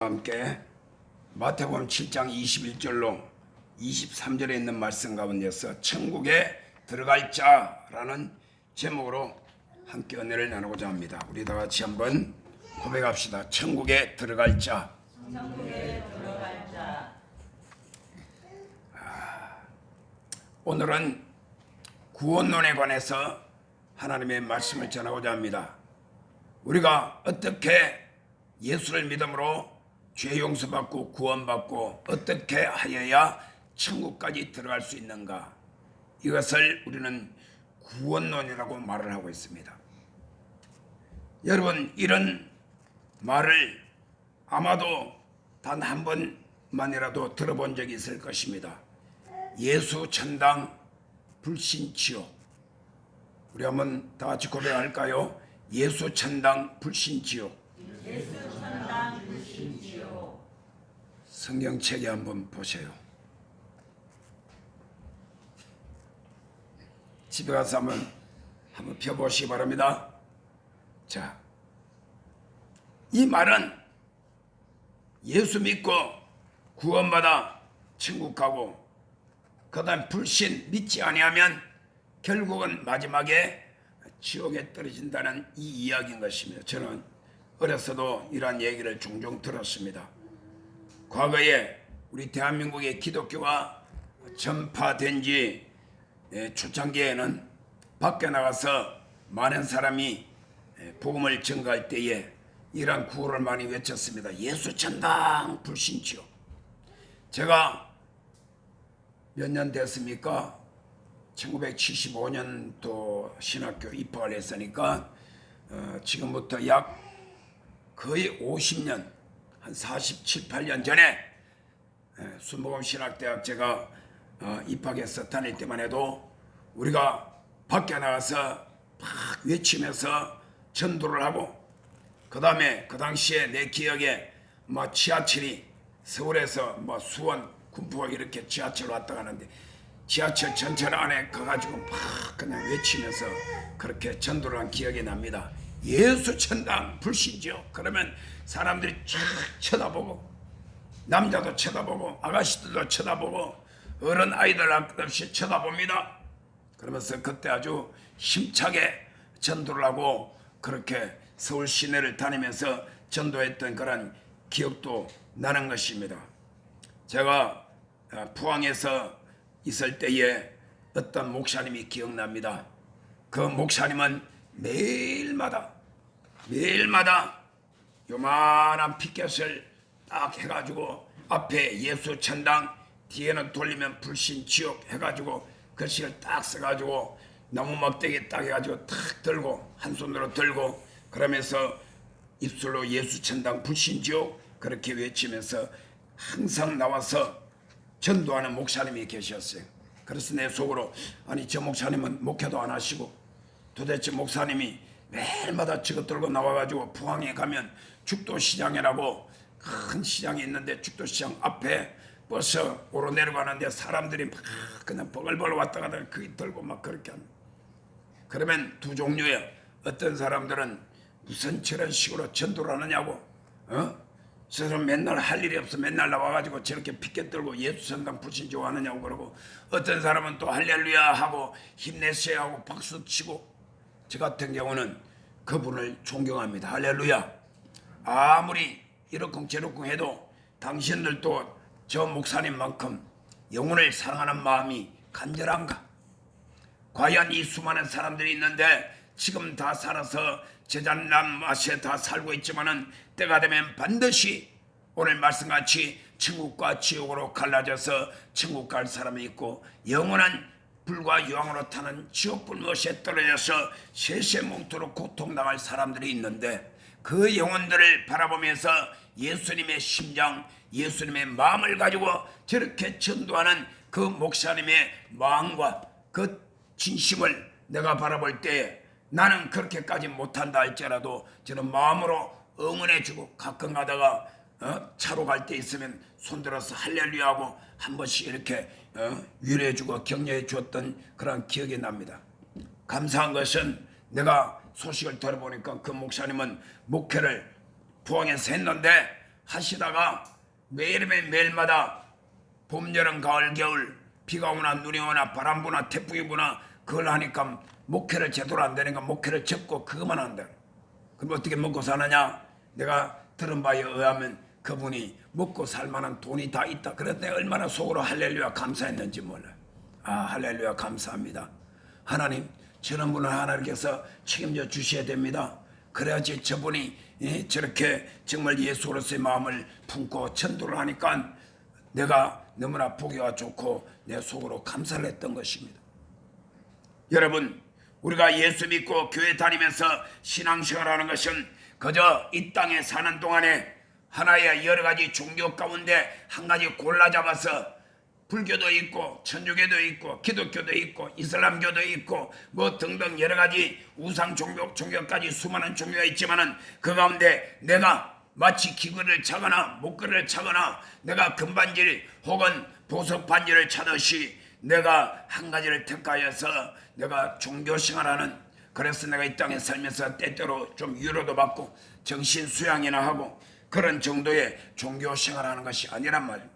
함께 마태복음 7장 21절로 23절에 있는 말씀 가운데서 천국에 들어갈 자라는 제목으로 함께 은혜를 나누고자 합니다. 우리 다 같이 한번 고백합시다. 천국에 들어갈 자. 천국에 들어갈 자. 오늘은 구원론에 관해서 하나님의 말씀을 전하고자 합니다. 우리가 어떻게 예수를 믿음으로 죄 용서받고 구원받고 어떻게 하여야 천국까지 들어갈 수 있는가, 이것을 우리는 구원론이라고 말을 하고 있습니다. 여러분, 이런 말을 아마도 단 한 번만이라도 들어본 적이 있을 것입니다. 예수 천당 불신 지옥. 우리 한번 다 같이 고백할까요? 예수 천당 불신 지옥. 예수 천당 불신 지옥. 성경책에 한번 보세요. 집에 가서 한번 펴보시기 바랍니다. 자, 이 말은 예수 믿고 구원받아 천국 가고 그 다음 불신 믿지 아니하면 결국은 마지막에 지옥에 떨어진다는 이 이야기인 것입니다. 저는 어려서도 이러한 얘기를 종종 들었습니다. 과거에 우리 대한민국의 기독교가 전파된 지 초창기에는 밖에 나가서 많은 사람이 복음을 전가할 때에 이러한 구호를 많이 외쳤습니다. 예수 천당 불신 지옥. 제가 몇 년 됐습니까? 1975년도 신학교 입학을 했으니까 지금부터 약 거의 50년, 한 47, 8년 전에 순복음 신학대학 제가 입학해서 다닐 때만 해도 우리가 밖에 나가서 막 외치면서 전도를 하고, 그 다음에 그 당시에 내 기억에 지하철이 서울에서 수원, 군포 이렇게 지하철 왔다 가는데 지하철 전철 안에 가가지고 막 그냥 외치면서 그렇게 전도를 한 기억이 납니다. 예수 천당 불신지옥. 그러면 사람들이 쫙 쳐다보고, 남자도 쳐다보고 아가씨들도 쳐다보고 어른 아이들 할 것 없이 쳐다봅니다. 그러면서 그때 아주 힘차게 전도를 하고 그렇게 서울 시내를 다니면서 전도했던 그런 기억도 나는 것입니다. 제가 포항에서 있을 때에 어떤 목사님이 기억납니다. 그 목사님은 매일마다 요만한 피켓을 딱 해가지고 앞에 예수 천당, 뒤에는 돌리면 불신 지옥 해가지고 글씨를 딱 써가지고 나무 막대기 딱 해가지고 탁 들고 한 손으로 들고 그러면서 입술로 예수 천당 불신 지옥 그렇게 외치면서 항상 나와서 전도하는 목사님이 계셨어요. 그래서 내 속으로, 아니 저 목사님은 목회도 안 하시고 도대체 목사님이 매일마다 저것 들고 나와가지고 포항에 가면 죽도시장이라고 큰 시장이 있는데 죽도시장 앞에 버스 오르내려가는데 사람들이 막 그냥 버글버글 왔다 갔다 그게 들고 막 그렇게 합니다. 그러면 두 종류예요. 어떤 사람들은 무슨 저런 식으로 전도를 하느냐고, 저 사람 맨날 할 일이 없어 맨날 나와가지고 저렇게 피켓 들고 예수 천당 불신지옥 하느냐고 그러고, 어떤 사람은 또 할렐루야 하고 힘내세요 하고 박수 치고. 저 같은 경우는 그분을 존경합니다. 할렐루야. 아무리 이러쿵 저러쿵 해도 당신들도 저 목사님만큼 영혼을 사랑하는 마음이 간절한가? 과연 이 수많은 사람들이 있는데 지금 다 살아서 제잔난 맛에 다 살고 있지만은 때가 되면 반드시 오늘 말씀같이 천국과 지옥으로 갈라져서 천국 갈 사람이 있고, 영원한 불과 유황으로 타는 지옥 불못에 떨어져서 세세몽토로 고통당할 사람들이 있는데, 그 영혼들을 바라보면서 예수님의 심장, 예수님의 마음을 가지고 저렇게 전도하는 그 목사님의 마음과 그 진심을 내가 바라볼 때 나는 그렇게까지 못한다 할지라도 저는 마음으로 응원해주고, 가끔 가다가 차로 갈 때 있으면 손들어서 할렐루야 하고 한 번씩 이렇게 위로해주고 격려해 주었던 그런 기억이 납니다. 감사한 것은 내가 소식을 들어보니까 그 목사님은 목회를 포항에서 했는데 하시다가 매일마다 봄, 여름, 가을, 겨울 비가 오나 눈이 오나 바람 부나 태풍이 부나 그걸 하니까 목회를 제대로 안 되니까 목회를 접고 그것만 한다. 그럼 어떻게 먹고 사느냐? 내가 들은 바에 의하면 그분이 먹고 살만한 돈이 다 있다. 그랬더니 얼마나 속으로 할렐루야 감사했는지 몰라요. 아, 할렐루야 감사합니다. 하나님, 저런 분을 하나님께서 책임져 주셔야 됩니다. 그래야지 저분이 저렇게 정말 예수로서의 마음을 품고 전도를 하니까 내가 너무나 보기가 좋고 내 속으로 감사를 했던 것입니다. 여러분, 우리가 예수 믿고 교회 다니면서 신앙생활하는 것은 그저 이 땅에 사는 동안에 하나의 여러 가지 종교 가운데 한 가지 골라 잡아서 불교도 있고 천주교도 있고 기독교도 있고 이슬람교도 있고 뭐 등등 여러 가지 우상 종교까지 수많은 종교가 있지만은 그 가운데 내가 마치 기근을 차거나 목걸이를 차거나 내가 금반지 혹은 보석 반지를 차듯이 내가 한 가지를 택하여서 내가 종교 생활하는, 그래서 내가 이 땅에 살면서 때때로 좀 위로도 받고 정신 수양이나 하고 그런 정도의 종교 생활하는 것이 아니란 말이에요.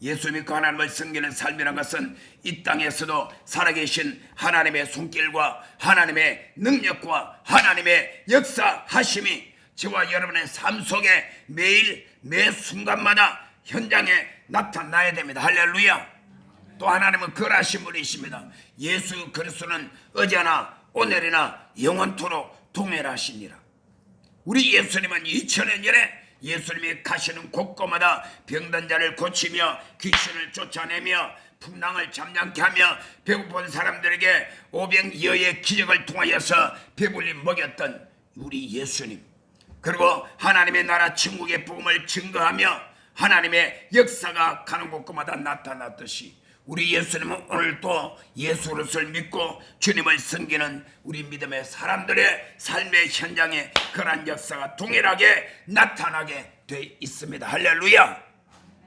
예수 믿고 하나님을 섬기는 삶이라는 것은 이 땅에서도 살아계신 하나님의 손길과 하나님의 능력과 하나님의 역사하심이 저와 여러분의 삶 속에 매일 매 순간마다 현장에 나타나야 됩니다. 할렐루야. 또 하나님은 거하신 분이십니다. 예수 그리스도는 어제나 오늘이나 영원토록 동일하시니라. 우리 예수님은 2000년 전에 예수님이 가시는 곳곳마다 병든 자를 고치며 귀신을 쫓아내며 풍랑을 잠잠케 하며 배고픈 사람들에게 오병이어의 기적을 통하여서 배불리 먹였던 우리 예수님, 그리고 하나님의 나라 천국의 복음을 증거하며 하나님의 역사가 가는 곳곳마다 나타났듯이 우리 예수님은 오늘도 예수 그리스도를 믿고 주님을 섬기는 우리 믿음의 사람들의 삶의 현장에 그러한 역사가 동일하게 나타나게 돼 있습니다. 할렐루야.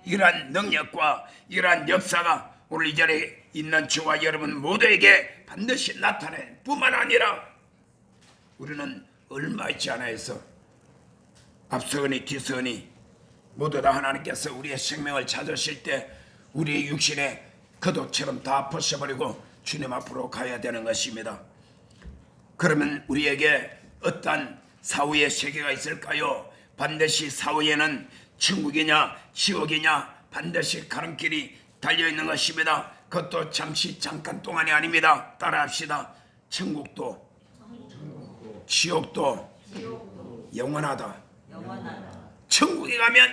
이러한 능력과 이러한 역사가 오늘 이 자리에 있는 저와 여러분 모두에게 반드시 나타낼 뿐만 아니라 우리는 얼마 있지 않아 해서 앞서거니 뒤서거니 모두 다 하나님께서 우리의 생명을 찾으실 때 우리의 육신에 겉옷처럼 다 벗어버리고 주님 앞으로 가야 되는 것입니다. 그러면 우리에게 어떤 사후의 세계가 있을까요? 반드시 사후에는 천국이냐 지옥이냐 반드시 가는 길이 달려있는 것입니다. 그것도 잠시 잠깐 동안이 아닙니다. 따라합시다. 천국도 지옥도 영원하다. 천국에 가면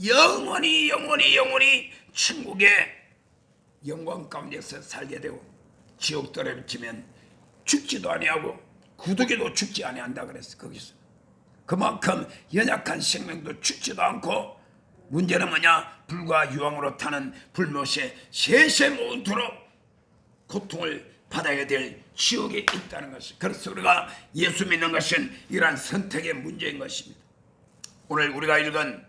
영원히 천국의 영광 가운데서 살게 되고, 지옥들에 비치면 죽지도 아니하고 구더기도 죽지 아니한다 그랬어. 거기서 그만큼 연약한 생명도 죽지도 않고, 문제는 뭐냐? 불과 유황으로 타는 불못에 세세모토록 고통을 받아야 될 지옥에 있다는 것이. 그래서 우리가 예수 믿는 것은 이러한 선택의 문제인 것입니다. 오늘 우리가 읽은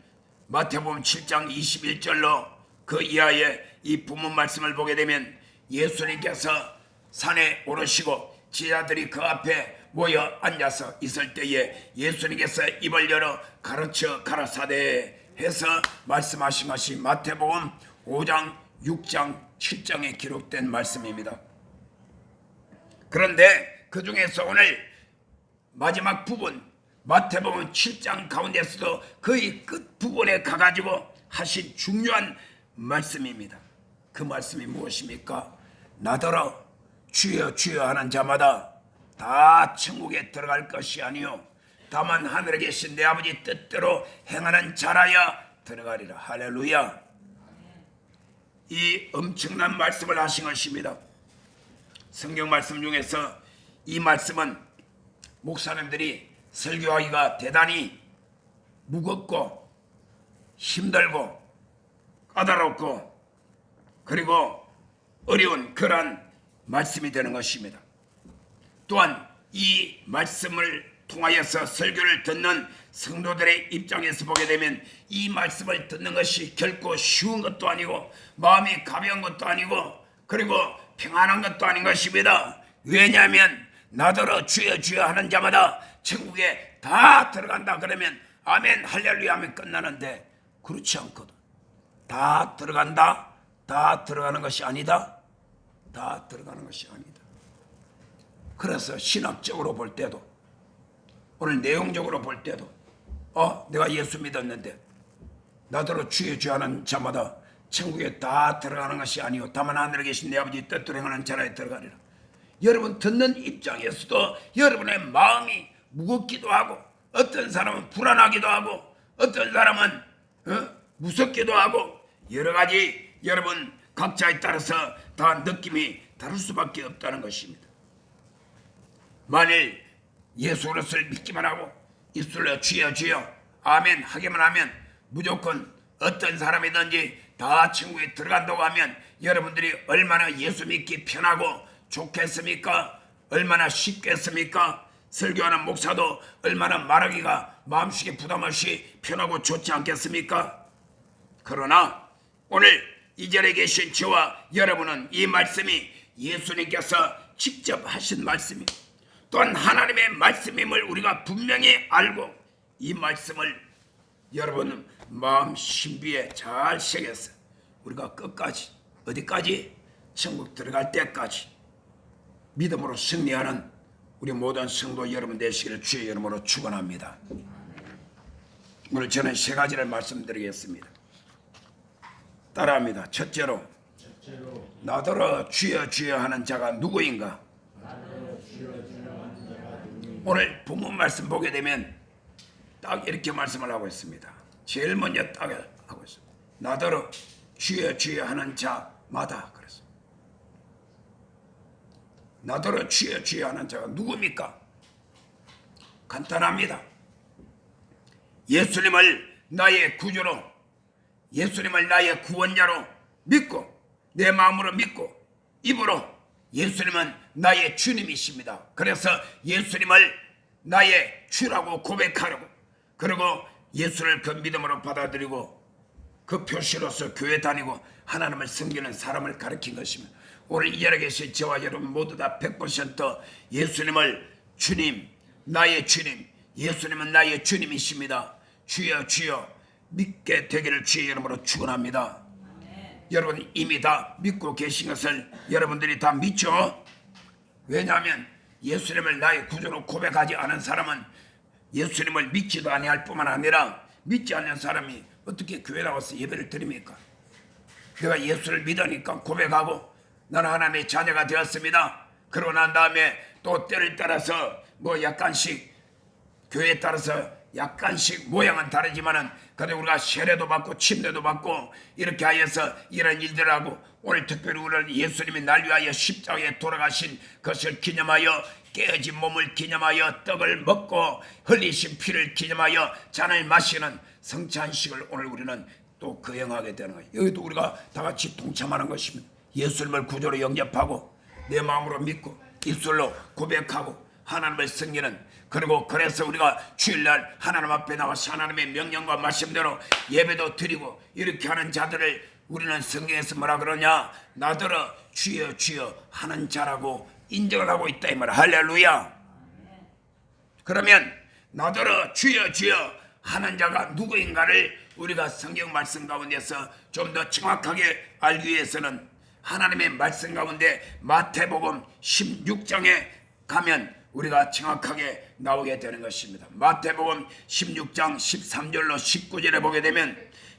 마태복음 7장 21절로 그 이하의 이 본문 말씀을 보게 되면 예수님께서 산에 오르시고 제자들이 그 앞에 모여 앉아서 있을 때에 예수님께서 입을 열어 가르쳐 가라사대 해서 말씀하신 것이 마태복음 5장 6장 7장에 기록된 말씀입니다. 그런데 그 중에서 오늘 마지막 부분 마태복음 7장 가운데서도 거의 끝부분에 가가지고 하신 중요한 말씀입니다. 그 말씀이 무엇입니까? 나더러 주여 주여 하는 자마다 다 천국에 들어갈 것이 아니요 다만 하늘에 계신 내 아버지 뜻대로 행하는 자라야 들어가리라. 할렐루야. 이 엄청난 말씀을 하신 것입니다. 성경 말씀 중에서 이 말씀은 목사님들이 설교하기가 대단히 무겁고 힘들고 까다롭고 그리고 어려운 그러한 말씀이 되는 것입니다. 또한 이 말씀을 통하여서 설교를 듣는 성도들의 입장에서 보게 되면 이 말씀을 듣는 것이 결코 쉬운 것도 아니고 마음이 가벼운 것도 아니고 그리고 평안한 것도 아닌 것입니다. 왜냐하면 나더러 주여 주여 하는 자마다 천국에 다 들어간다 그러면 아멘 할렐루야 하면 끝나는데 그렇지 않거든. 다 들어간다. 다 들어가는 것이 아니다. 다 들어가는 것이 아니다. 그래서 신학적으로 볼 때도 오늘 내용적으로 볼 때도 내가 예수 믿었는데 나더러 주여 주여 하는 자마다 천국에 다 들어가는 것이 아니오 다만 하늘에 계신 내 아버지 뜻대로 행하는 자라에 들어가리라. 여러분 듣는 입장에서도 여러분의 마음이 무겁기도 하고 어떤 사람은 불안하기도 하고 어떤 사람은 무섭기도 하고 여러 가지 여러분 각자에 따라서 다 느낌이 다를 수밖에 없다는 것입니다. 만일 예수 그리스도를 믿기만 하고 입술로 주여 주여 아멘 하기만 하면 무조건 어떤 사람이든지 다 천국에 들어간다고 하면 여러분들이 얼마나 예수 믿기 편하고 좋겠습니까? 얼마나 쉽겠습니까? 설교하는 목사도 얼마나 말하기가 마음속에 부담 없이 편하고 좋지 않겠습니까? 그러나 오늘 이 자리에 계신 저와 여러분은 이 말씀이 예수님께서 직접 하신 말씀이 또한 하나님의 말씀임을 우리가 분명히 알고 이 말씀을 여러분 마음 신비에 잘 새겼어요. 우리가 끝까지 어디까지? 천국 들어갈 때까지 믿음으로 승리하는 우리 모든 성도 여러분 되시기를 주의 이름으로 축원합니다. 오늘 저는 세 가지를 말씀드리겠습니다. 따라합니다. 첫째로 나더러 주여 주여 하는 자가 누구인가? 오늘 본문 말씀 보게 되면 딱 이렇게 말씀을 하고 있습니다. 제일 먼저 딱 하고 있습니다. 나더러 주여 주여 하는 자마다 그래서 나더러 주여 주여 하는 자가 누굽니까? 간단합니다. 예수님을 나의 구주로 예수님을 나의 구원자로 믿고 내 마음으로 믿고 입으로 예수님은 나의 주님이십니다. 그래서 예수님을 나의 주라고 고백하려고 그리고 예수를 그 믿음으로 받아들이고 그 표시로서 교회 다니고 하나님을 섬기는 사람을 가르친 것입니다. 오늘 이 자리에 계신 저와 여러분 모두 다 100% 예수님을 주님, 나의 주님, 예수님은 나의 주님이십니다. 주여 주여 믿게 되기를 주의 이름으로 축원합니다. 여러분 이미 다 믿고 계신 것을 여러분들이 다 믿죠? 왜냐하면 예수님을 나의 구주로 고백하지 않은 사람은 예수님을 믿지도 아니할 뿐만 아니라 믿지 않는 사람이 어떻게 교회 나와서 예배를 드립니까? 내가 예수를 믿으니까 고백하고 나는 하나님의 자녀가 되었습니다. 그러고 난 다음에 또 때를 따라서 뭐 약간씩 교회에 따라서 약간씩 모양은 다르지만은 그래도 우리가 세례도 받고 침례도 받고 이렇게 하여서 이런 일들을 하고 오늘 특별히 우리는 예수님이 날 위하여 십자가에 돌아가신 것을 기념하여 깨어진 몸을 기념하여 떡을 먹고 흘리신 피를 기념하여 잔을 마시는 성찬식을 오늘 우리는 또 거행하게 되는 거예요. 여기도 우리가 다 같이 동참하는 것입니다. 예수님을 구주로 영접하고 내 마음으로 믿고 입술로 고백하고 하나님을 섬기는 그리고 그래서 우리가 주일날 하나님 앞에 나와서 하나님의 명령과 말씀대로 예배도 드리고 이렇게 하는 자들을 우리는 성경에서 뭐라 그러냐? 나더러 주여 주여 하는 자라고 인정을 하고 있다 이 말. 할렐루야. 그러면 나더러 주여 주여 하는 자가 누구인가를 우리가 성경 말씀 가운데서 좀 더 정확하게 알기 위해서는 하나님의 말씀 가운데 마태복음 16장에 가면 우리가 정확하게 나오게 되는 것입니다. 마태복음 16장 13절로 19절에 보게 되면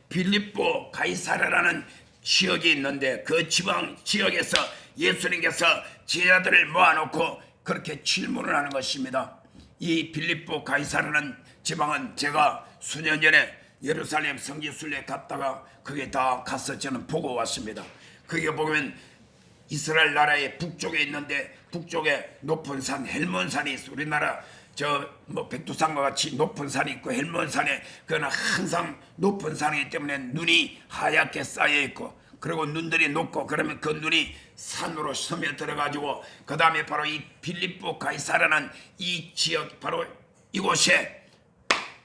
빌립보 가이사랴라는 지역이 있는데 그 지방 지역에서 예수님께서 제자들을 모아놓고 그렇게 질문을 하는 것입니다. 이 빌립보 가이사랴라는 지방은 제가 수년 전에 예루살렘 성지순례 갔다가 거기에 다 가서 저는 보고 왔습니다. 거기에 보면 이스라엘 나라의 북쪽에 있는데 북쪽에 높은 산 헬몬산이 있어. 우리나라 저 뭐 백두산과 같이 높은 산이 있고 헬몬산에 그는 항상 높은 산이기 때문에 눈이 하얗게 쌓여 있고 그리고 눈들이 높고 그러면 그 눈이 산으로 스며들어 가지고 그 다음에 바로 이 빌립보 가이사랴라는 이 지역 바로 이곳에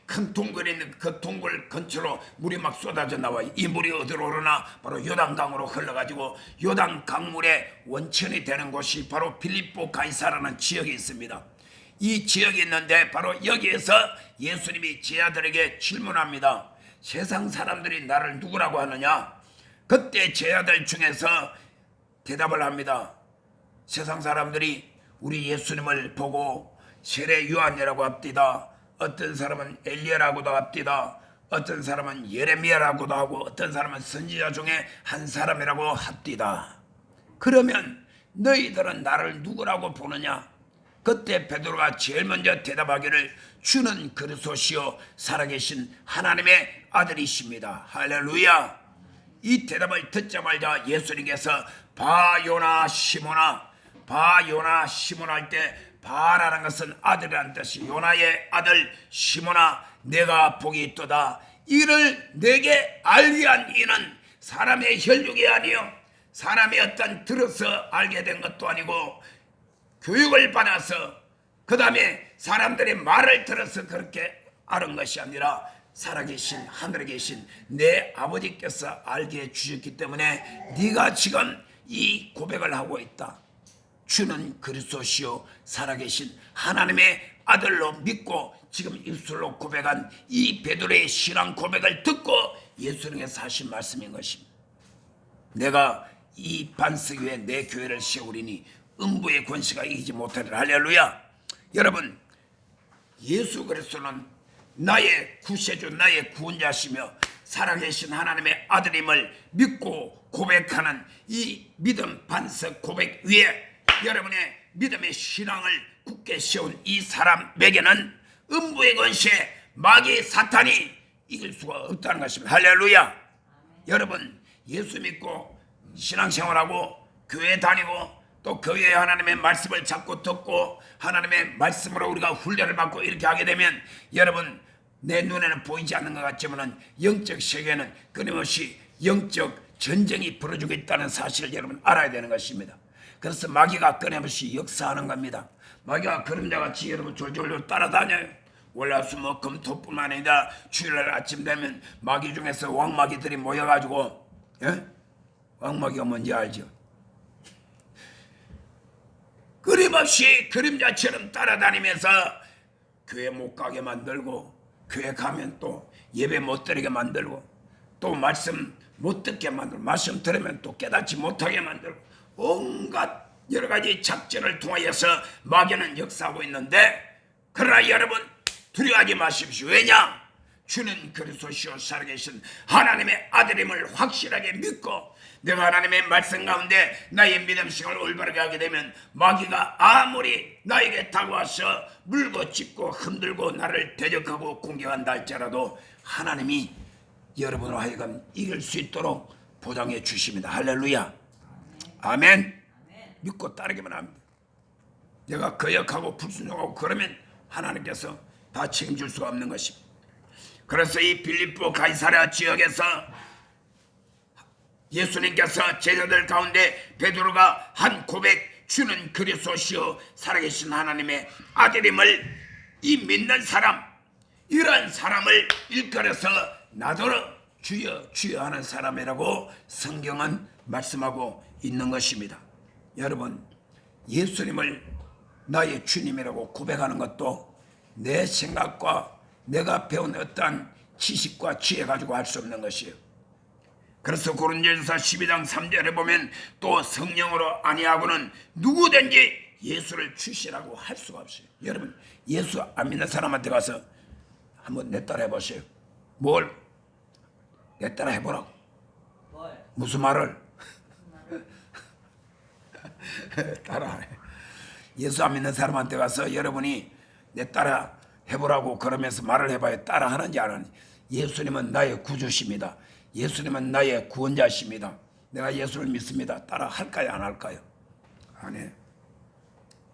큰 동굴이 있는 그 동굴 근처로 물이 막 쏟아져 나와요. 이 물이 어디로 오르나 바로 요단강으로 흘러가지고 요단강물의 원천이 되는 곳이 바로 빌립보 가이사랴라는 지역이 있습니다. 이 지역이 있는데 바로 여기에서 예수님이 제자들에게 질문합니다. 세상 사람들이 나를 누구라고 하느냐? 그때 제자들 중에서 대답을 합니다. 세상 사람들이 우리 예수님을 보고 세례 요한이라고 합디다. 어떤 사람은 엘리야라고도 합디다. 어떤 사람은 예레미야라고도 하고 어떤 사람은 선지자 중에 한 사람이라고 합디다. 그러면 너희들은 나를 누구라고 보느냐? 그때 베드로가 제일 먼저 대답하기를 주는 그리스도시요 살아계신 하나님의 아들이십니다. 할렐루야. 이 대답을 듣자마자 예수님께서 바요나 시몬아, 바요나 시몬 할 때 바라는 것은 아들이라는 뜻이 요나의 아들 시몬아 내가 복이 있도다. 이를 내게 알게 한 이는 사람의 혈육이 아니요 사람이 어떤 들어서 알게 된 것도 아니고 교육을 받아서 그 다음에 사람들의 말을 들어서 그렇게 아는 것이 아니라 살아계신 하늘에 계신 내 아버지께서 알게 해주셨기 때문에 네가 지금 이 고백을 하고 있다. 주는 그리스도시요 살아계신 하나님의 아들로 믿고 지금 입술로 고백한 이 베드로의 신앙 고백을 듣고 예수님께서 하신 말씀인 것입니다. 내가 이 반석 위에 내 교회를 세우리니 음부의 권세가 이기지 못하리라. 할렐루야. 여러분, 예수 그리스도는 나의 구세주 나의 구원자시며 살아계신 하나님의 아들임을 믿고 고백하는 이 믿음 반석 고백 위에 여러분의 믿음의 신앙을 굳게 세운 이 사람에게는 음부의 권세 마귀 사탄이 이길 수가 없다는 것입니다. 할렐루야. 여러분, 예수 믿고 신앙생활하고 교회 다니고 또 교회에 하나님의 말씀을 잡고 듣고 하나님의 말씀으로 우리가 훈련을 받고 이렇게 하게 되면 여러분 내 눈에는 보이지 않는 것 같지만 영적 세계에는 끊임없이 영적 전쟁이 벌어지고 있다는 사실을 여러분 알아야 되는 것입니다. 그래서 마귀가 끊임없이 역사하는 겁니다. 마귀가 그림자같이 여러분 졸졸 따라다녀요. 월화수목금토뿐만 아니라 주일날 아침 되면 마귀 중에서 왕마귀들이 모여가지고 왕마귀가 뭔지 알죠? 끊임없이 그림자처럼 따라다니면서 교회 못 가게 만들고 교회 가면 또 예배 못 드리게 만들고 또 말씀 못 듣게 만들고 말씀 들으면 또 깨닫지 못하게 만들고 온갖 여러 가지 작전을 통하여서 마귀는 역사하고 있는데 그러나 여러분 두려워하지 마십시오. 왜냐? 주는 그리스도시요 살아계신 하나님의 아들임을 확실하게 믿고 내가 하나님의 말씀 가운데 나의 믿음식을 올바르게 하게 되면 마귀가 아무리 나에게 다가와서 물고 짚고 흔들고 나를 대적하고 공격한다 할지라도 하나님이 여러분으로 하여금 이길 수 있도록 보장해 주십니다. 할렐루야. 아멘. 믿고 따르기만 합니다. 내가 거역하고 불순종하고 그러면 하나님께서 다 책임질 수가 없는 것입니다. 그래서 이 빌립보 가이사랴 지역에서 예수님께서 제자들 가운데 베드로가 한 고백 주는 그리스도시요 살아계신 하나님의 아들임을 이 믿는 사람 이런 사람을 일컬어서 나더러 주여 주여 하는 사람이라고 성경은 말씀하고 있는 것입니다. 여러분 예수님을 나의 주님이라고 고백하는 것도 내 생각과 내가 배운 어떠한 지식과 지혜 가지고 할 수 없는 것이에요. 그래서 고린도전서 12장 3절에 보면 또 성령으로 아니하고는 누구든지 예수를 주시라고 할 수가 없어요. 여러분 예수 안 믿는 사람한테 가서 한번 내 따라 해보세요. 뭘? 내 따라 해보라고. 무슨 말을? 따라하네. 예수 안 믿는 사람한테 가서 여러분이 내 따라 해보라고 그러면서 말을 해봐야 따라 하는지 안 하는지. 예수님은 나의 구주십니다. 예수님은 나의 구원자십니다. 내가 예수를 믿습니다. 따라 할까요 안 할까요? 안 해.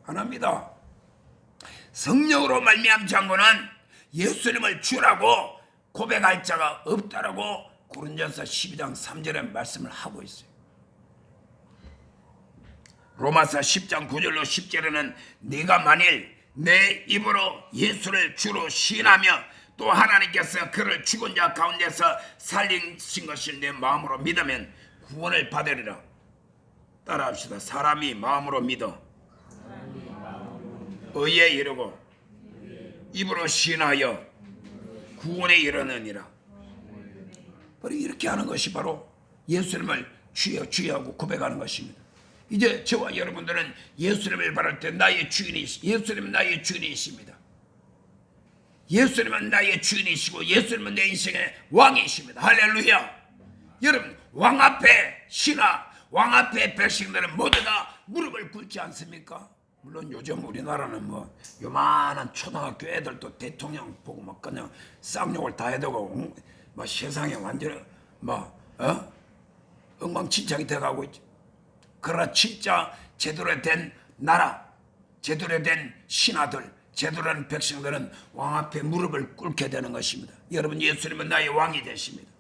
안 합니다. 성령으로 말미암은 자고는 예수님을 주라고 고백할 자가 없다라고 고린도전서 12장 3절에 말씀을 하고 있어요. 로마서 10장 9절로 10절에는 네가 만일 내 입으로 예수를 주로 시인하며 또 하나님께서 그를 죽은 자 가운데서 살리신 것을 내 마음으로 믿으면 구원을 받으리라. 따라합시다. 사람이 마음으로 믿어 의에 이르고 입으로 신하여 구원에 이르느니라. 바로 이렇게 하는 것이 바로 예수님을 주여 주여 하고 고백하는 것입니다. 이제 저와 여러분들은 예수님을 바랄 때 예수님은 나의 주인이십니다. 예수님은 나의 주인이시고 예수님은 내 인생의 왕이십니다. 할렐루야. 여러분, 왕 앞에 신하, 왕 앞에 백성들은 모두 다 무릎을 꿇지 않습니까? 물론 요즘 우리나라는 뭐 요만한 초등학교 애들도 대통령 보고 막 그냥 쌍욕을 다 해대고 뭐 세상에 완전히 엉망진창이 돼가고 있지. 그러나 진짜 제대로 된 나라, 제대로 된 신하들, 제대로 된 백성들은 왕 앞에 무릎을 꿇게 되는 것입니다. 여러분, 예수님은 나의 왕이 되십니다.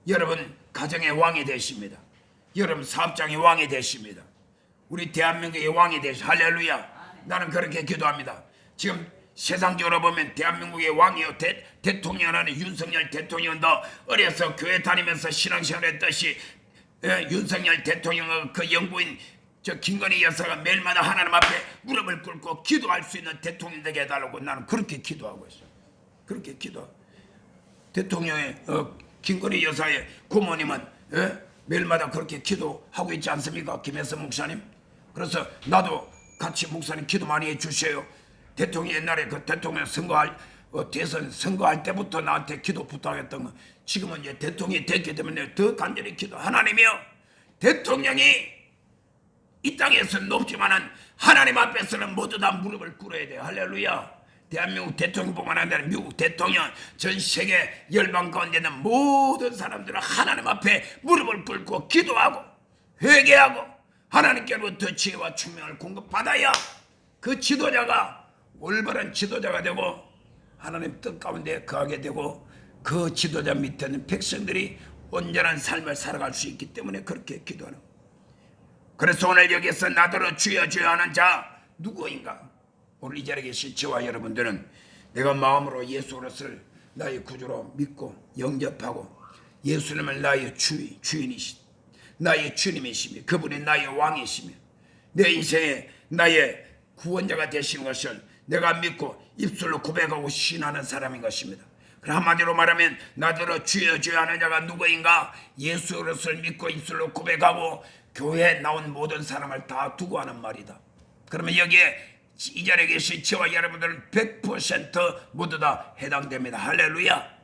여러분, 가정의 왕이 되십니다. 여러분, 사업장의 왕이 되십니다. 우리 대한민국의 왕이 되십니다. 할렐루야. 나는 그렇게 기도합니다. 지금 세상적으로 보면 대한민국의 왕이요 대통령은 윤석열 대통령도 어려서 교회 다니면서 신앙생활 했듯이 윤석열 대통령과 그 영부인 김건희 여사가 매일마다 하나님 앞에 무릎을 꿇고 기도할 수 있는 대통령 되게 해달라고 나는 그렇게 기도하고 있어요. 그렇게 기도. 대통령의 김건희 여사의 고모님은 매일마다 그렇게 기도하고 있지 않습니까? 김혜선 목사님. 그래서 나도 같이 목사님 기도 많이 해주세요. 대통령 옛날에 그 대통령 선거할 대선 선거할 때부터 나한테 기도 부탁했던 거 지금은 이제 대통령이 됐기 때문에 더 간절히 기도. 하나님이여, 대통령이 이 땅에서는 높지만은 하나님 앞에서는 모두 다 무릎을 꿇어야 돼요. 할렐루야. 대한민국 대통령뿐만 아니라 미국 대통령, 전 세계 열방 가운데 있는 모든 사람들은 하나님 앞에 무릎을 꿇고 기도하고 회개하고 하나님께로부터 지혜와 총명을 공급받아야 그 지도자가 올바른 지도자가 되고 하나님 뜻 가운데 거하게 되고 그 지도자 밑에는 백성들이 온전한 삶을 살아갈 수 있기 때문에 그렇게 기도하는 거예요. 그래서 오늘 여기서 나더러 주여 주여 하는 자 누구인가? 오늘 이 자리에 계신 저와 여러분들은 내가 마음으로 예수 그리스도를 나의 구주로 믿고 영접하고 예수님을 나의 주인이시, 나의 주님이시며 그분이 나의 왕이시며 내 인생에 나의 구원자가 되시는 것을 내가 믿고 입술로 고백하고 신하는 사람인 것입니다. 한마디로 말하면 나더러 주여 주여 하는 자가 누구인가? 예수 그리스도를 믿고 입술로 고백하고 교회에 나온 모든 사람을 다 두고 하는 말이다. 그러면 여기에 이 자리에 계신 저와 여러분들은 100% 모두 다 해당됩니다. 할렐루야.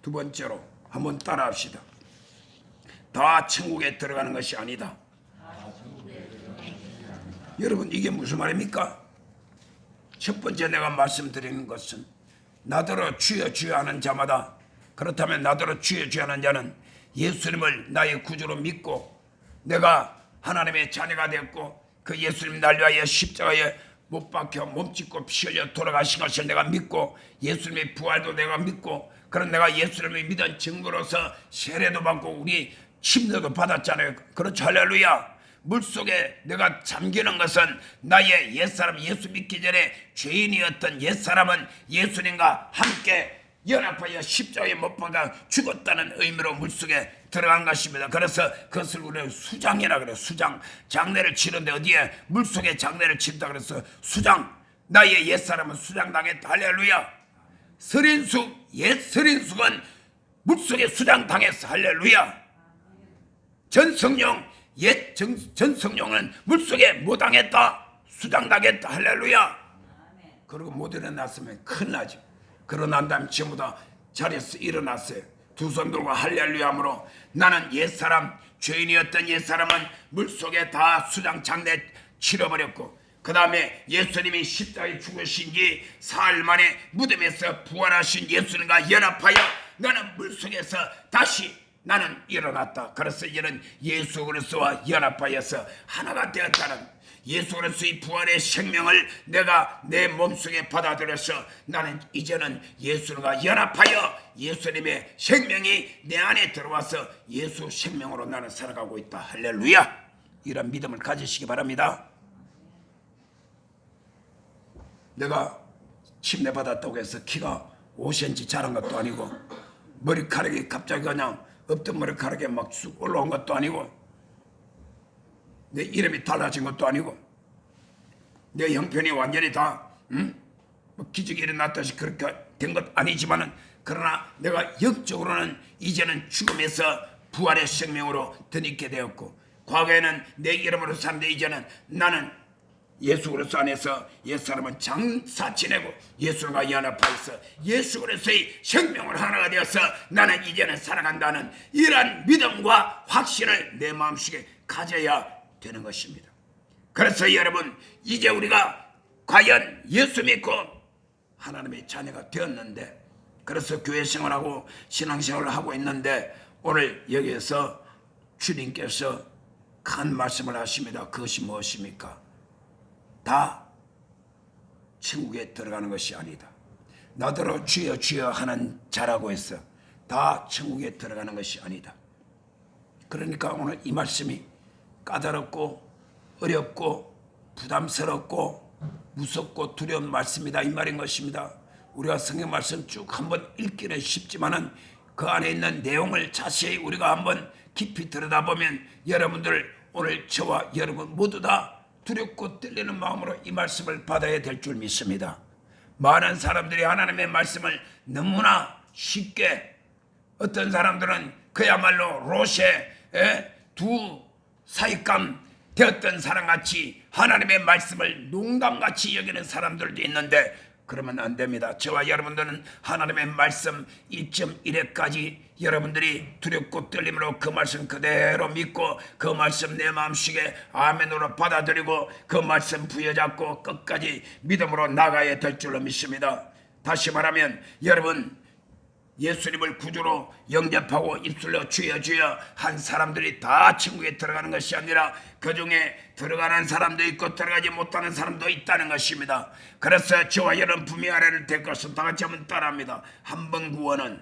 두 번째로 한번 따라합시다. 다 천국에 들어가는 것이 아니다. 여러분, 이게 무슨 말입니까? 첫 번째 내가 말씀드리는 것은 나더러 주여 주여 하는 자마다, 그렇다면 나더러 주여 주여 하는 자는 예수님을 나의 구주로 믿고 내가 하나님의 자녀가 됐고 그 예수님 날 위하여 십자가에 못 박혀 몸짓고 피 흘려 돌아가신 것을 내가 믿고 예수님의 부활도 내가 믿고 그런 내가 예수님을 믿은 증거로서 세례도 받고 우리 침례도 받았잖아요. 그렇죠. 할렐루야. 물속에 내가 잠기는 것은 나의 옛사람, 예수 믿기 전에 죄인이었던 옛사람은 예수님과 함께 연합하여 십자가에 못 박아 죽었다는 의미로 물속에 들어간 것입니다. 그래서 그것을 우리는 수장이라 그래요. 수장. 장례를 치는데 어디에 물속에 장례를 친다 그래서 수장. 나의 옛사람은 수장당했다. 할렐루야. 옛 서린숙은 물속에 수장당했어. 할렐루야. 전성령, 전성령은 물속에 못 당했다. 수장당했다. 할렐루야. 그리고 못 일어났으면 큰일 나지. 그러고 난 다음에 전부 다 자리에서 일어났어요. 두 손 들고 할렐루야 하므로 나는 옛사람, 죄인이었던 옛사람은 물속에 다 수장 장례 치러버렸고 그 다음에 예수님이 십자가에 죽으신 지 사흘 만에 무덤에서 부활하신 예수님과 연합하여 나는 물속에서 다시 나는 일어났다. 그래서 이는 예수 그리스도와 연합하여서 하나가 되었다는 예수 그리스도의 부활의 생명을 내가 내 몸속에 받아들여서 나는 이제는 예수님과 연합하여 예수님의 생명이 내 안에 들어와서 예수 생명으로 나는 살아가고 있다. 할렐루야. 이런 믿음을 가지시기 바랍니다. 내가 침례 받았다고 해서 키가 5cm 자란 것도 아니고 머리카락이 갑자기 그냥 없던 머리카락에 막 쑥 올라온 것도 아니고 내 이름이 달라진 것도 아니고 내 형편이 완전히 다 뭐 기적이 일어났듯이 그렇게 된 것 아니지만은 그러나 내가 영적으로는 이제는 죽음에서 부활의 생명으로 드니게 되었고 과거에는 내 이름으로 사는데 이제는 나는 예수 그리스도 안에서 옛사람은 장사 지내고 예수가 연합하여서 예수 그리스도의 생명을 하나가 되어서 나는 이제는 살아간다는 이러한 믿음과 확신을 내 마음속에 가져야 되는 것입니다. 그래서 여러분 이제 우리가 과연 예수 믿고 하나님의 자녀가 되었는데 그래서 교회 생활하고 신앙생활을 하고 있는데 오늘 여기에서 주님께서 큰 말씀을 하십니다. 그것이 무엇입니까? 다 천국에 들어가는 것이 아니다. 나더러 주여 주여 하는 자라고 해서 다 천국에 들어가는 것이 아니다. 그러니까 오늘 이 말씀이 까다롭고 어렵고 부담스럽고 무섭고 두려운 말씀이다 이 말인 것입니다. 우리가 성경 말씀 쭉 한번 읽기는 쉽지만은 그 안에 있는 내용을 자세히 우리가 한번 깊이 들여다보면 여러분들 오늘 저와 여러분 모두 다 두렵고 떨리는 마음으로 이 말씀을 받아야 될 줄 믿습니다. 많은 사람들이 하나님의 말씀을 너무나 쉽게 어떤 사람들은 그야말로 롯의 두 사익감 되었던 사람같이 하나님의 말씀을 농담같이 여기는 사람들도 있는데 그러면 안 됩니다. 저와 여러분들은 하나님의 말씀 1.1회까지 여러분들이 두렵고 떨림으로 그 말씀 그대로 믿고 그 말씀 내 마음속에 아멘으로 받아들이고 그 말씀 부여잡고 끝까지 믿음으로 나가야 될 줄로 믿습니다. 다시 말하면 여러분 예수님을 구주로 영접하고 입술로 주여 주여 한 사람들이 다 천국에 들어가는 것이 아니라 그 중에 들어가는 사람도 있고 들어가지 못하는 사람도 있다는 것입니다. 그래서 저와 여러분 분명히 알아야 될 것은 다 같이 한번 따라합니다. 한 번 구원은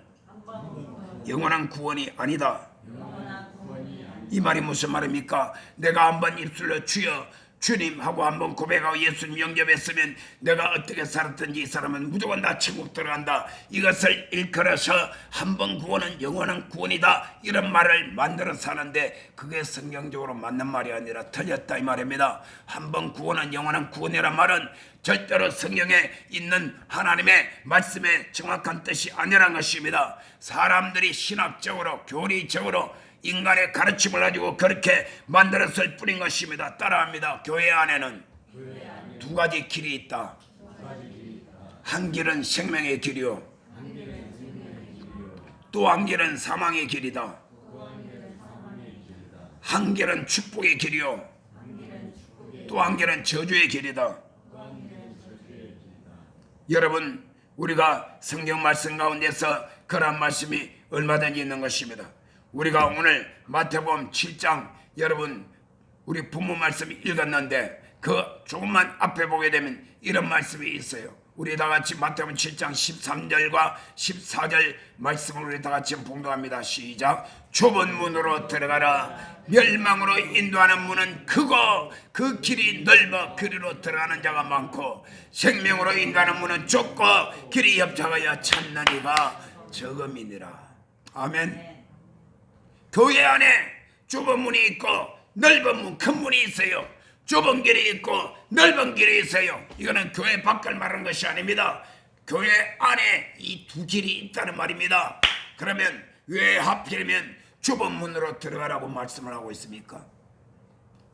영원한 구원이 아니다. 이 말이 무슨 말입니까? 내가 한번 입술로 주여 주님 하고 한번 고백하고 예수님 영접했으면 내가 어떻게 살았든지 이 사람은 무조건 다 천국 들어간다. 이것을 일컬어서 한번 구원은 영원한 구원이다 이런 말을 만들어서 하는데 그게 성경적으로 맞는 말이 아니라 틀렸다 이 말입니다. 한번 구원은 영원한 구원이란 말은 절대로 성경에 있는 하나님의 말씀의 정확한 뜻이 아니란 것입니다. 사람들이 신학적으로 교리적으로 인간의 가르침을 가지고 그렇게 만들었을 뿐인 것입니다. 따라합니다. 교회 안에는 두 가지 길이 있다. 한 길은 생명의 길이요 또 한 길은 사망의 길이다. 한 길은 축복의 길이요 또 한 길은 저주의 길이다. 여러분 우리가 성경 말씀 가운데서 그런 말씀이 얼마든지 있는 것입니다. 우리가 오늘 마태복음 7장 여러분 우리 부모 말씀 읽었는데 그 조금만 앞에 보게 되면 이런 말씀이 있어요. 우리 다 같이 마태복음 7장 13절과 14절 말씀을 우리 다 같이 봉독합니다. 시작. 좁은 문으로 들어가라. 멸망으로 인도하는 문은 크고 그 길이 넓어 그리로 들어가는 자가 많고 생명으로 인도하는 문은 좁고 길이 협착하여 찾는 이가 적음이니라. 아멘. 교회 안에 좁은 문이 있고 넓은 문, 큰 문이 있어요. 좁은 길이 있고 넓은 길이 있어요. 이거는 교회 밖을 말하는 것이 아닙니다. 교회 안에 이 두 길이 있다는 말입니다. 그러면 왜 하필이면 좁은 문으로 들어가라고 말씀을 하고 있습니까?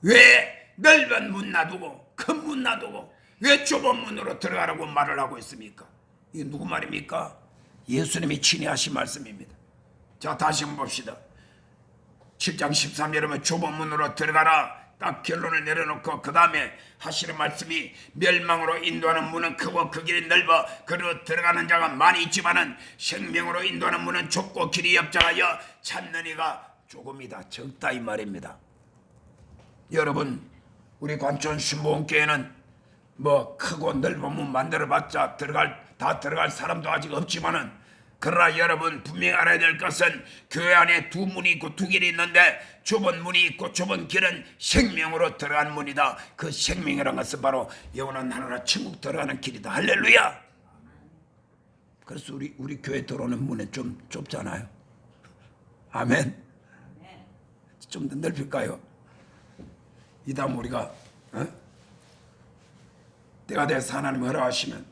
왜 넓은 문 놔두고 큰 문 놔두고 왜 좁은 문으로 들어가라고 말을 하고 있습니까? 이게 누구 말입니까? 예수님이 친히 하신 말씀입니다. 자 다시 한번 봅시다. 7장 13절이면 좁은 문으로 들어가라. 딱 결론을 내려놓고 그 다음에 하시는 말씀이 멸망으로 인도하는 문은 크고 그 길이 넓어 그리로 들어가는 자가 많이 있지만은 생명으로 인도하는 문은 좁고 길이 협착하여 찾는 이가 조금이다 적다 이 말입니다. 여러분 우리 관촌 신봉교회는 뭐 크고 넓은 문 만들어봤자 다 들어갈 사람도 아직 없지만은 그러나 여러분 분명히 알아야 될 것은 교회 안에 두 문이 있고 두 길이 있는데 좁은 문이 있고 좁은 길은 생명으로 들어가는 문이다. 그 생명이라는 것은 바로 영원한 하나님 천국 들어가는 길이다. 할렐루야. 그래서 우리 교회 들어오는 문은 좀 좁잖아요. 아멘. 좀 더 넓힐까요? 이 다음 우리가 때가 돼서 하나님 허락하시면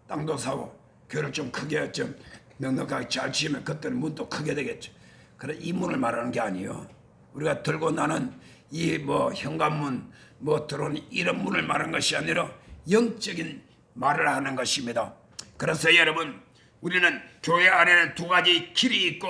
땅도 사고 교회를 좀 크게 좀 넉넉하게 잘 지으면 그때는 문도 크게 되겠죠. 그래 이 문을 말하는 게 아니에요. 우리가 들고 나는 이 뭐 현관문 뭐 들어오는 이런 문을 말하는 것이 아니라 영적인 말을 하는 것입니다. 그래서 여러분 우리는 교회 안에는 두 가지 길이 있고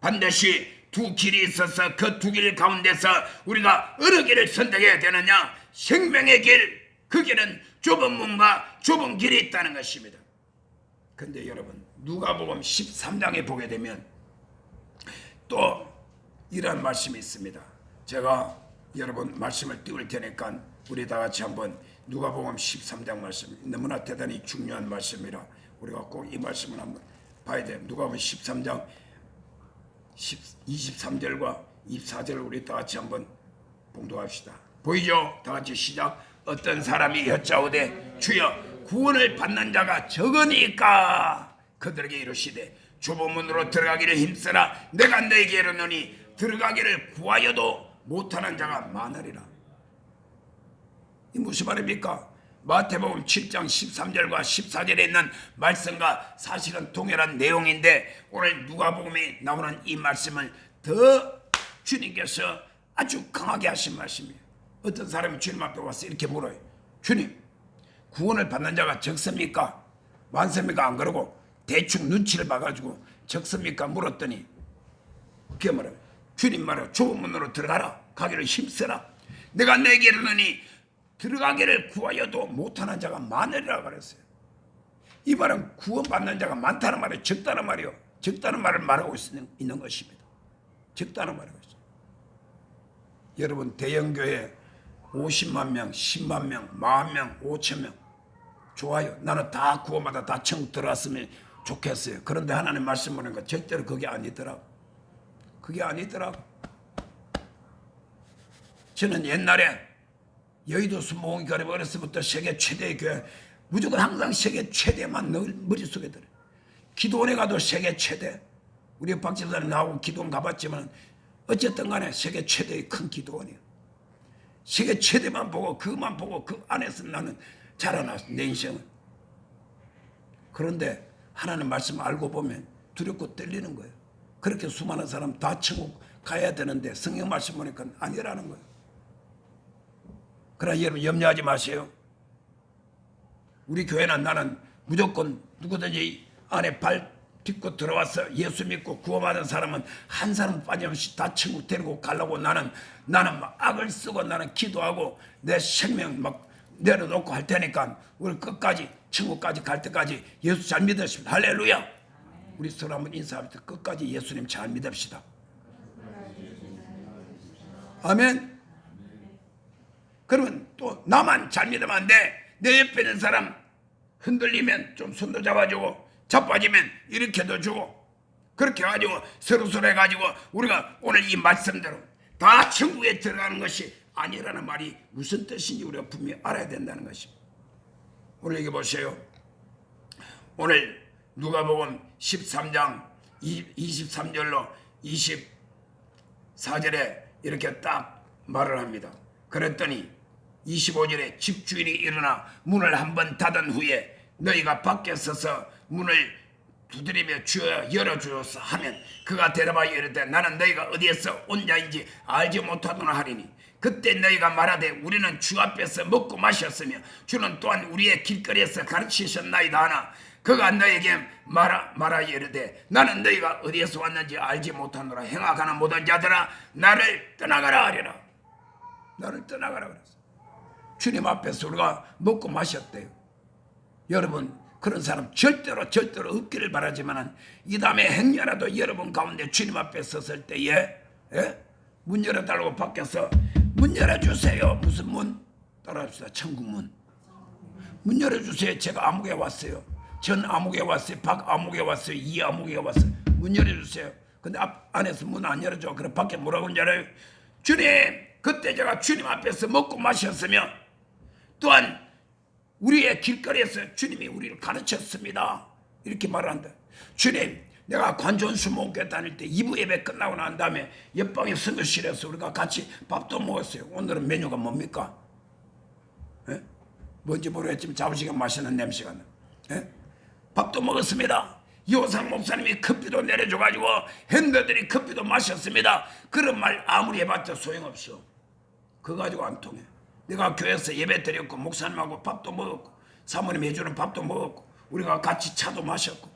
반드시 두 길이 있어서 그 두 길 가운데서 우리가 어느 길을 선택해야 되느냐? 생명의 길, 그 길은 좁은 문과 좁은 길이 있다는 것입니다. 근데 여러분 누가복음 13장에 보게 되면 또 이런 말씀이 있습니다. 제가 여러분 말씀을 띄울 테니까 우리 다 같이 한번 누가복음 13장 말씀, 너무나 대단히 중요한 말씀이라 우리가 꼭 이 말씀을 한번 봐야 돼요. 누가복음 13장 23절과 24절을 우리 다 같이 한번 봉독합시다. 보이죠? 다 같이 시작. 어떤 사람이 여짜오되 주여 구원을 받는 자가 적으니까 그들에게 이르시되 좁은 문으로 들어가기를 힘쓰라. 내가 너에게 이르노니 들어가기를 구하여도 못하는 자가 많으리라. 이 무슨 말입니까? 마태복음 7장 13절과 14절에 있는 말씀과 사실은 동일한 내용인데 오늘 누가복음에 나오는 이 말씀을 더 주님께서 아주 강하게 하신 말씀이에요. 어떤 사람이 주님 앞에 와서 이렇게 물어요. 주님, 구원을 받는 자가 적습니까? 많습니까? 안 그러고 대충 눈치를 봐가지고 적습니까? 물었더니 그게 뭐라요? 주님 말이야. 좁은 문으로 들어가라. 가기를 힘쓰라. 내가 너에게 이르노니 들어가기를 구하여도 못하는 자가 많으리라 그랬어요. 이 말은 구원받는 자가 많다는 말이에요. 적다는 말이요. 적다는 말을 말하고 있는 것입니다. 적다는 말이고 있어요. 여러분 대형교회 50만 명, 10만 명, 40,000명, 5,000명 좋아요. 나는 다 구원받아 다 천국 들어왔으면 좋겠어요. 그런데 하나님 말씀 보는 거 절대로 그게 아니더라고. 그게 아니더라고. 저는 옛날에 여의도 순복음교회 어렸을부터 세계 최대의 교회 무조건 항상 세계 최대만 늘 머릿속에 들어요. 기도원에 가도 세계 최대. 우리 박 집사님 나하고 기도원 가봤지만 어쨌든 간에 세계 최대의 큰 기도원이에요. 세계 최대만 보고 그것만 보고 그 안에서 나는 자라났어. 내 인생은. 그런데 하나님 말씀 알고 보면 두렵고 떨리는 거예요. 그렇게 수많은 사람 다 천국 가야 되는데 성경 말씀 보니까 아니라는 거예요. 그러나 여러분 염려하지 마세요. 우리 교회는 나는 무조건 누구든지 안에 발 딛고 들어와서 예수 믿고 구원받은 사람은 한 사람 빠짐없이 다 천국 데리고 가려고 나는 막 악을 쓰고 나는 기도하고 내 생명 막 내려놓고 할 테니까 우리 끝까지 천국까지 갈 때까지 예수 잘 믿으십시오. 할렐루야. 우리 서로 한번 인사합시다. 끝까지 예수님 잘 믿읍시다. 아멘. 그러면 또 나만 잘 믿으면 안 돼. 내 옆에 있는 사람 흔들리면 좀 손도 잡아주고 자빠지면 일으켜도 주고 그렇게 해가지고 서로 해가지고 우리가 오늘 이 말씀대로 다 천국에 들어가는 것이 아니라는 말이 무슨 뜻인지 우리가 분명히 알아야 된다는 것입니다. 오늘 여기 보세요. 오늘 누가복음 13장 23절로 24절에 이렇게 딱 말을 합니다. 그랬더니 25절에 집주인이 일어나 문을 한번 닫은 후에 너희가 밖에 서서 문을 두드리며 주여 열어주소서 하면 그가 대답하여 이르되 나는 너희가 어디에서 온 자인지 알지 못하노라 하리니 그때 너희가 말하되 우리는 주 앞에서 먹고 마셨으며 주는 또한 우리의 길거리에서 가르치셨나이다 하나 그가 너에게 말하여 이르되 나는 너희가 어디에서 왔는지 알지 못하노라 행악하는 모든 자들아 나를 떠나가라 하리라. 나를 떠나가라 그랬어. 주님 앞에서 우리가 먹고 마셨대요. 여러분 그런 사람 절대로 없기를 바라지만 이 다음에 행여라도 여러분 가운데 주님 앞에 섰을 때에 문 열어달라고 밖에서 문 열어주세요. 무슨 문? 따라합시다. 천국문. 문 열어주세요. 제가 아무개 왔어요. 전 아무개 왔어요. 박 아무개 왔어요. 이 아무개 왔어요. 문 열어주세요. 근데 안에서 문 안 열어줘. 그럼 밖에 뭐라고 하는지 알아요? 주님 그때 제가 주님 앞에서 먹고 마셨으며 또한 우리의 길거리에서 주님이 우리를 가르쳤습니다. 이렇게 말한다. 주님 내가 관전수목교회 다닐 때 2부 예배 끝나고 난 다음에 옆방의 선교실에서 우리가 같이 밥도 먹었어요. 오늘은 메뉴가 뭡니까? 뭔지 모르겠지만 자부지게 맛있는 냄새가 나. 예? 밥도 먹었습니다. 요상 목사님이 커피도 내려줘가지고 hen들들이 커피도 마셨습니다. 그런 말 아무리 해봤자 소용없어. 그거 가지고 안 통해. 내가 교회에서 예배 드렸고 목사님하고 밥도 먹었고 사모님 해주는 밥도 먹었고 우리가 같이 차도 마셨고